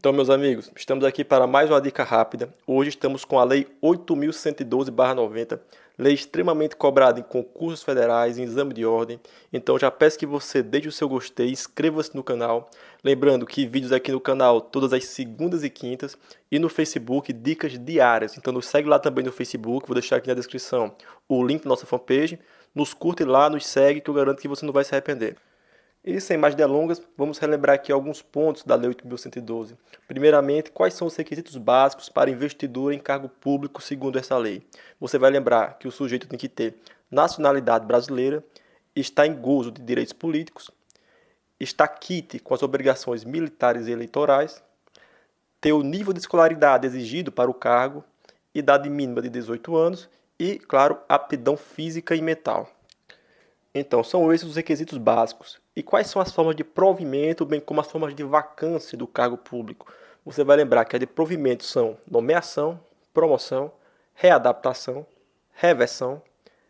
Então, meus amigos, estamos aqui para mais uma dica rápida. Hoje estamos com a Lei 8.112/90, lei extremamente cobrada em concursos federais, em exame de ordem. Então, já peço que você deixe o seu gostei, inscreva-se no canal. Lembrando que vídeos aqui no canal todas as segundas e quintas e no Facebook dicas diárias. Então, nos segue lá também no Facebook, vou deixar aqui na descrição o link da nossa fanpage. Nos curte lá, nos segue, que eu garanto que você não vai se arrepender. E sem mais delongas, vamos relembrar aqui alguns pontos da Lei 8.112. Primeiramente, quais são os requisitos básicos para investidura em cargo público segundo essa lei? Você vai lembrar que o sujeito tem que ter nacionalidade brasileira, estar em gozo de direitos políticos, estar quite com as obrigações militares e eleitorais, ter o nível de escolaridade exigido para o cargo, idade mínima de 18 anos e, claro, aptidão física e mental. Então, são esses os requisitos básicos. E quais são as formas de provimento, bem como as formas de vacância do cargo público? Você vai lembrar que as de provimento são nomeação, promoção, readaptação, reversão,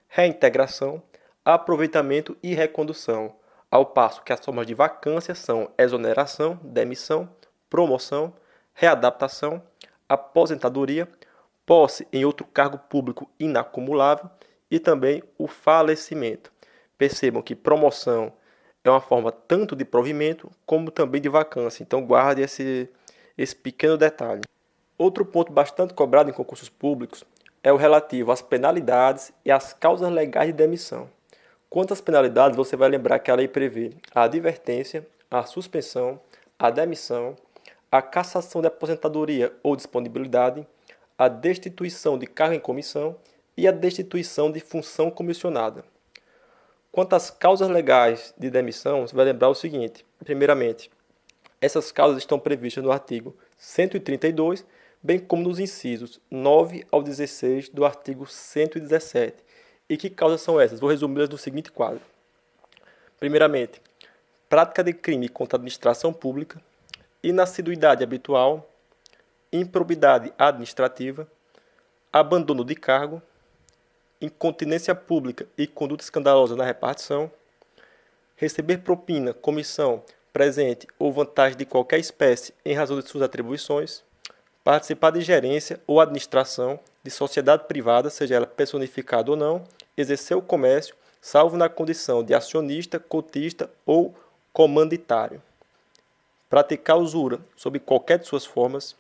reintegração, aproveitamento e recondução. Ao passo que as formas de vacância são exoneração, demissão, promoção, readaptação, aposentadoria, posse em outro cargo público inacumulável e também o falecimento. Percebam que promoção é uma forma tanto de provimento como também de vacância. Então guarde esse pequeno detalhe. Outro ponto bastante cobrado em concursos públicos é o relativo às penalidades e às causas legais de demissão. Quanto às penalidades, você vai lembrar que a lei prevê a advertência, a suspensão, a demissão, a cassação de aposentadoria ou disponibilidade, a destituição de cargo em comissão e a destituição de função comissionada. Quanto às causas legais de demissão, você vai lembrar o seguinte. Primeiramente, essas causas estão previstas no artigo 132, bem como nos incisos 9 ao 16 do artigo 117. E que causas são essas? Vou resumi-las no seguinte quadro. Primeiramente, prática de crime contra a administração pública, inassiduidade habitual, improbidade administrativa, abandono de cargo, incontinência pública e conduta escandalosa na repartição, receber propina, comissão, presente ou vantagem de qualquer espécie em razão de suas atribuições, participar de gerência ou administração de sociedade privada, seja ela personificada ou não, exercer o comércio, salvo na condição de acionista, cotista ou comanditário, praticar usura sob qualquer de suas formas,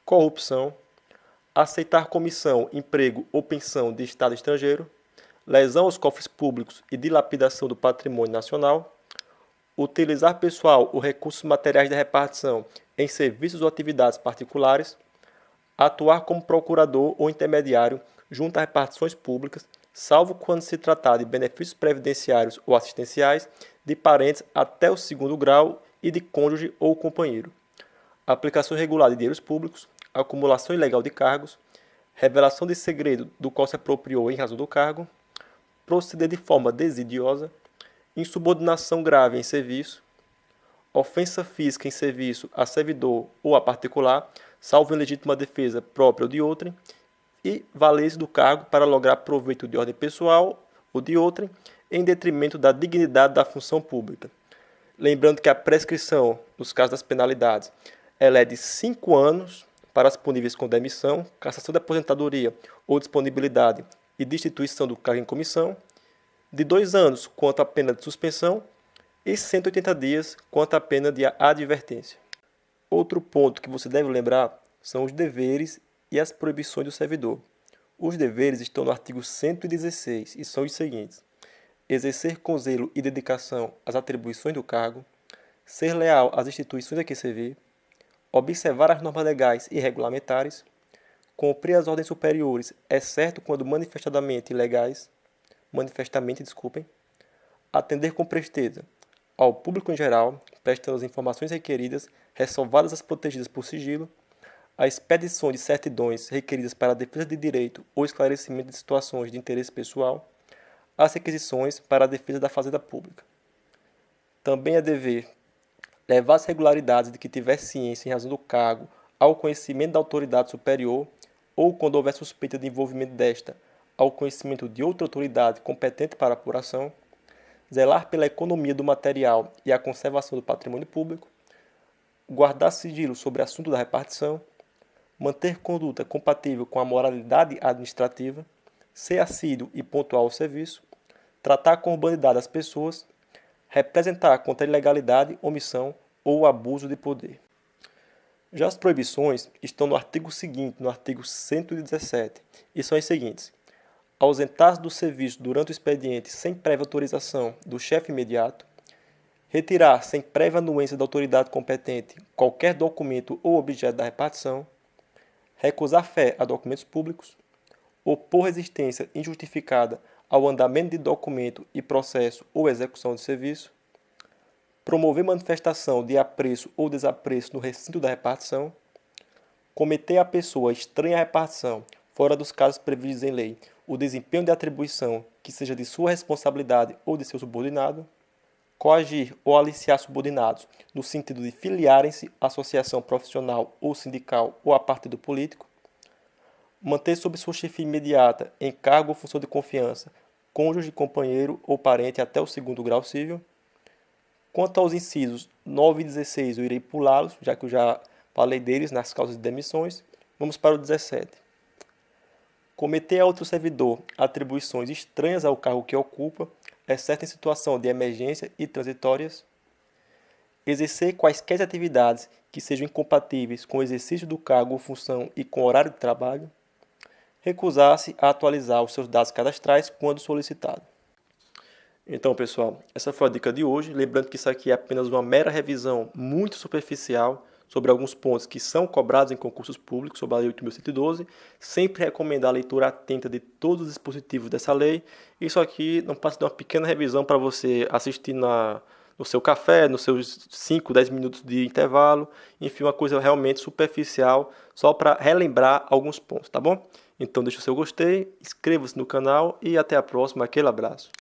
corrupção, aceitar comissão, emprego ou pensão de Estado estrangeiro, lesão aos cofres públicos e dilapidação do patrimônio nacional, utilizar pessoal ou recursos materiais da repartição em serviços ou atividades particulares, atuar como procurador ou intermediário junto a repartições públicas, salvo quando se tratar de benefícios previdenciários ou assistenciais de parentes até o 2º grau e de cônjuge ou companheiro, aplicação irregular de dinheiros públicos, acumulação ilegal de cargos, revelação de segredo do qual se apropriou em razão do cargo, proceder de forma desidiosa, insubordinação grave em serviço, ofensa física em serviço a servidor ou a particular, salvo em legítima defesa própria ou de outrem, e valer-se do cargo para lograr proveito de ordem pessoal ou de outrem, em detrimento da dignidade da função pública. Lembrando que a prescrição, nos casos das penalidades, ela é de 5 anos para as puníveis com demissão, cassação de aposentadoria ou disponibilidade e destituição do cargo em comissão, de 2 anos quanto à pena de suspensão e 180 dias quanto à pena de advertência. Outro ponto que você deve lembrar são os deveres e as proibições do servidor. Os deveres estão no artigo 116 e são os seguintes: exercer com zelo e dedicação as atribuições do cargo, ser leal às instituições a que servir, observar as normas legais e regulamentares, cumprir as ordens superiores, exceto quando manifestamente ilegais, atender com presteza ao público em geral, prestando as informações requeridas, ressalvadas as protegidas por sigilo, a expedição de certidões requeridas para a defesa de direito ou esclarecimento de situações de interesse pessoal, as requisições para a defesa da fazenda pública. Também é dever levar as regularidades de que tiver ciência em razão do cargo ao conhecimento da autoridade superior ou, quando houver suspeita de envolvimento desta, ao conhecimento de outra autoridade competente para a apuração, zelar pela economia do material e a conservação do patrimônio público, guardar sigilo sobre assunto da repartição, manter conduta compatível com a moralidade administrativa, ser assíduo e pontual ao serviço, tratar com urbanidade as pessoas, representar contra a ilegalidade, omissão ou abuso de poder. Já as proibições estão no artigo seguinte, no artigo 117, e são as seguintes: ausentar-se do serviço durante o expediente sem prévia autorização do chefe imediato, retirar sem prévia anuência da autoridade competente qualquer documento ou objeto da repartição, recusar fé a documentos públicos, opor resistência injustificada ao andamento de documento e processo ou execução de serviço, promover manifestação de apreço ou desapreço no recinto da repartição, cometer a pessoa estranha à repartição, fora dos casos previstos em lei, o desempenho de atribuição que seja de sua responsabilidade ou de seu subordinado, coagir ou aliciar subordinados no sentido de filiarem-se à associação profissional ou sindical ou a partido político, manter sob sua chefia imediata, em cargo ou função de confiança, cônjuge, companheiro ou parente até o 2º grau civil. Quanto aos incisos 9 e 16, eu irei pulá-los, já que eu já falei deles nas causas de demissões. Vamos para o 17. Cometer a outro servidor atribuições estranhas ao cargo que ocupa, exceto em situação de emergência e transitórias. Exercer quaisquer atividades que sejam incompatíveis com o exercício do cargo ou função e com o horário de trabalho. Recusar-se a atualizar os seus dados cadastrais quando solicitado. Então, pessoal, essa foi a dica de hoje. Lembrando que isso aqui é apenas uma mera revisão muito superficial sobre alguns pontos que são cobrados em concursos públicos sobre a Lei 8.112. Sempre recomendo a leitura atenta de todos os dispositivos dessa lei. Isso aqui não passa de uma pequena revisão para você assistir no seu café, nos seus 5, 10 minutos de intervalo. Enfim, uma coisa realmente superficial, só para relembrar alguns pontos, tá bom? Então deixa o seu gostei, inscreva-se no canal e até a próxima. Aquele abraço.